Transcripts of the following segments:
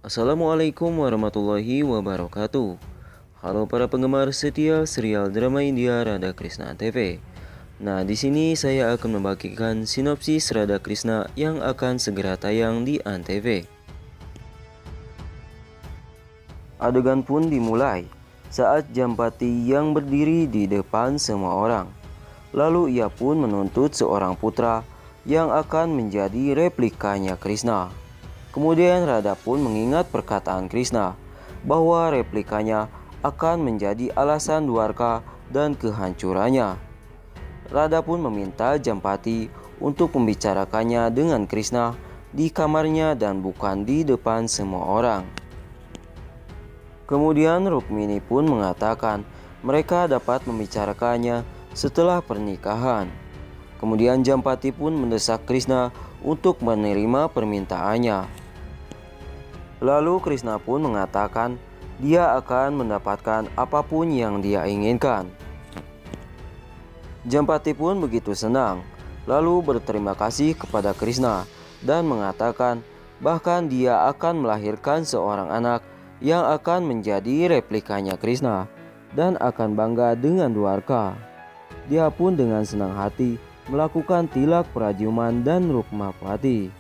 Assalamualaikum warahmatullahi wabarakatuh. Halo para penggemar setia serial drama India Radha Krishna TV. Nah, di sini saya akan membagikan sinopsis Radha Krishna yang akan segera tayang di Antv. Adegan pun dimulai saat Jampati yang berdiri di depan semua orang. Lalu ia pun menuntut seorang putra yang akan menjadi replikanya Krishna. Kemudian Radha pun mengingat perkataan Krishna bahwa replikanya akan menjadi alasan Dwarka dan kehancurannya. Radha pun meminta Jampati untuk membicarakannya dengan Krishna di kamarnya dan bukan di depan semua orang. Kemudian Rukmini pun mengatakan mereka dapat membicarakannya setelah pernikahan. Kemudian Jampati pun mendesak Krishna untuk menerima permintaannya. Lalu Krishna pun mengatakan dia akan mendapatkan apapun yang dia inginkan. Jampati pun begitu senang, lalu berterima kasih kepada Krishna dan mengatakan bahkan dia akan melahirkan seorang anak yang akan menjadi replikanya Krishna dan akan bangga dengan Dwarka. Dia pun dengan senang hati melakukan tilak Pradyuman dan Rukmapati.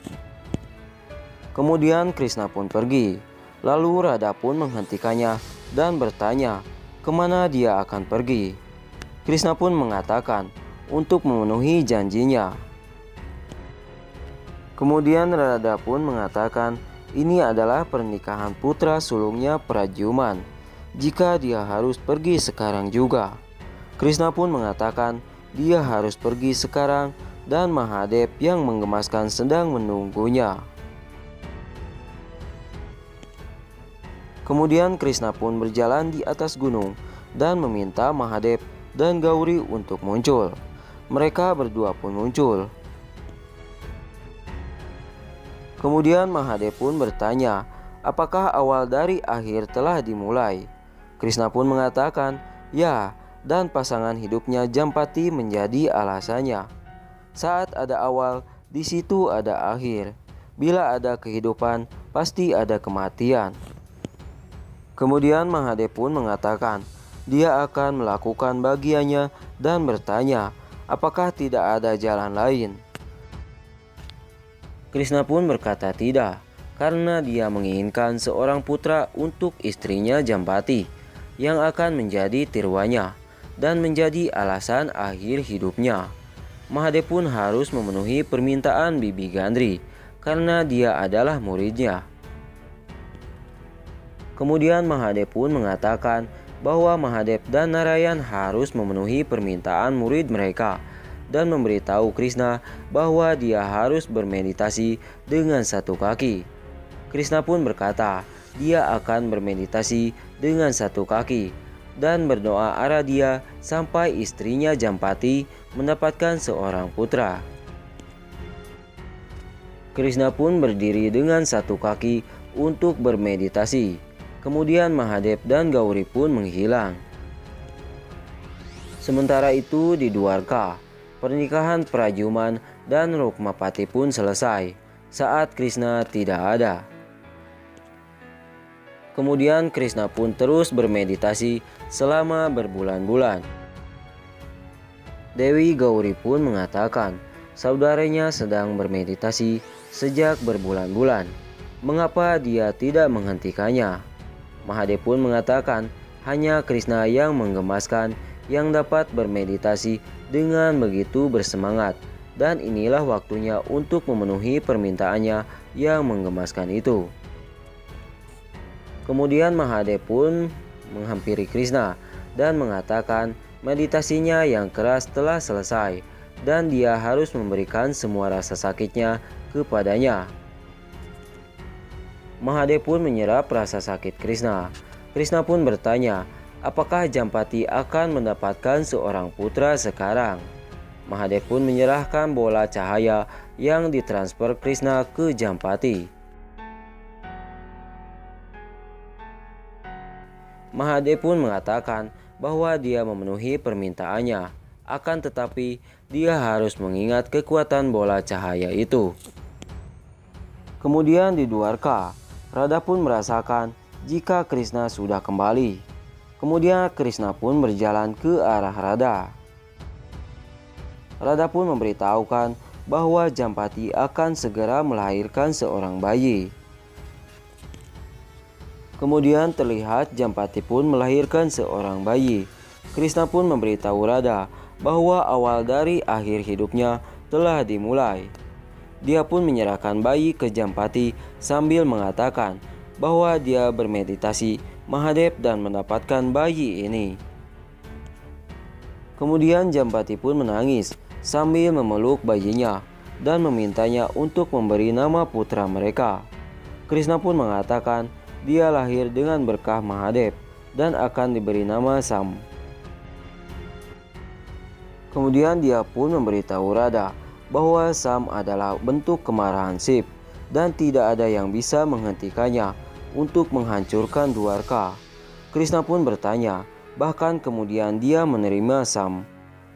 Kemudian Krishna pun pergi. Lalu Radha pun menghentikannya dan bertanya kemana dia akan pergi. Krishna pun mengatakan untuk memenuhi janjinya. Kemudian Radha pun mengatakan ini adalah pernikahan putra sulungnya Pradyuman. Jika dia harus pergi sekarang juga. Krishna pun mengatakan dia harus pergi sekarang dan Mahadev yang menggemaskan sedang menunggunya. Kemudian Krishna pun berjalan di atas gunung dan meminta Mahadev dan Gauri untuk muncul. Mereka berdua pun muncul. Kemudian Mahadev pun bertanya, apakah awal dari akhir telah dimulai? Krishna pun mengatakan, ya, dan pasangan hidupnya Jampati menjadi alasannya. Saat ada awal, di situ ada akhir. Bila ada kehidupan, pasti ada kematian. Kemudian Mahadev pun mengatakan dia akan melakukan bagiannya dan bertanya apakah tidak ada jalan lain. Krishna pun berkata tidak, karena dia menginginkan seorang putra untuk istrinya Jampati yang akan menjadi tirwanya dan menjadi alasan akhir hidupnya. Mahadev pun harus memenuhi permintaan Bibi Gandri karena dia adalah muridnya. Kemudian Mahadev pun mengatakan bahwa Mahadev dan Narayan harus memenuhi permintaan murid mereka dan memberitahu Krishna bahwa dia harus bermeditasi dengan satu kaki. Krishna pun berkata dia akan bermeditasi dengan satu kaki dan berdoa Aradhya sampai istrinya Jampati mendapatkan seorang putra. Krishna pun berdiri dengan satu kaki untuk bermeditasi. Kemudian Mahadev dan Gauri pun menghilang. Sementara itu di Dwarka, pernikahan Pradyuman dan Rukmapati pun selesai saat Krishna tidak ada. Kemudian Krishna pun terus bermeditasi selama berbulan-bulan. Dewi Gauri pun mengatakan saudaranya sedang bermeditasi sejak berbulan-bulan. Mengapa dia tidak menghentikannya? Mahadev pun mengatakan hanya Krishna yang menggemaskan yang dapat bermeditasi dengan begitu bersemangat dan inilah waktunya untuk memenuhi permintaannya yang menggemaskan itu. Kemudian Mahadev pun menghampiri Krishna dan mengatakan meditasinya yang keras telah selesai dan dia harus memberikan semua rasa sakitnya kepadanya. Mahadev pun menyerap rasa sakit Krishna. Krishna pun bertanya, apakah Jampati akan mendapatkan seorang putra sekarang? Mahadev pun menyerahkan bola cahaya yang ditransfer Krishna ke Jampati. Mahadev pun mengatakan bahwa dia memenuhi permintaannya, akan tetapi dia harus mengingat kekuatan bola cahaya itu. Kemudian di Dwarka, Radha pun merasakan jika Krishna sudah kembali. Kemudian Krishna pun berjalan ke arah Radha. Radha pun memberitahukan bahwa Jampati akan segera melahirkan seorang bayi. Kemudian terlihat Jampati pun melahirkan seorang bayi. Krishna pun memberitahu Radha bahwa awal dari akhir hidupnya telah dimulai. Dia pun menyerahkan bayi ke Jampati sambil mengatakan bahwa dia bermeditasi Mahadev dan mendapatkan bayi ini. Kemudian Jampati pun menangis sambil memeluk bayinya dan memintanya untuk memberi nama putra mereka. Krishna pun mengatakan dia lahir dengan berkah Mahadev dan akan diberi nama Sam. Kemudian dia pun memberitahu Radha bahwa Sam adalah bentuk kemarahan Shiv dan tidak ada yang bisa menghentikannya untuk menghancurkan Dwarka. Krishna pun bertanya, bahkan kemudian dia menerima Sam.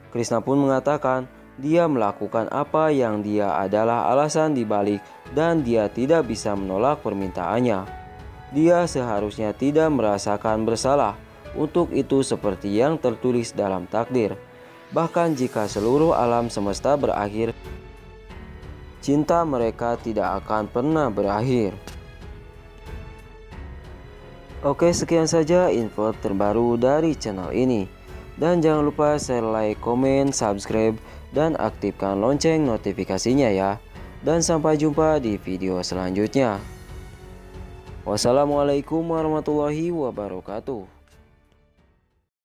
Krishna pun mengatakan dia melakukan apa yang dia adalah alasan dibalik dan dia tidak bisa menolak permintaannya. Dia seharusnya tidak merasakan bersalah, untuk itu seperti yang tertulis dalam takdir. Bahkan jika seluruh alam semesta berakhir, cinta mereka tidak akan pernah berakhir. Oke, sekian saja info terbaru dari channel ini. Dan jangan lupa share, like, komen, subscribe, dan aktifkan lonceng notifikasinya ya. Dan sampai jumpa di video selanjutnya. Wassalamualaikum warahmatullahi wabarakatuh.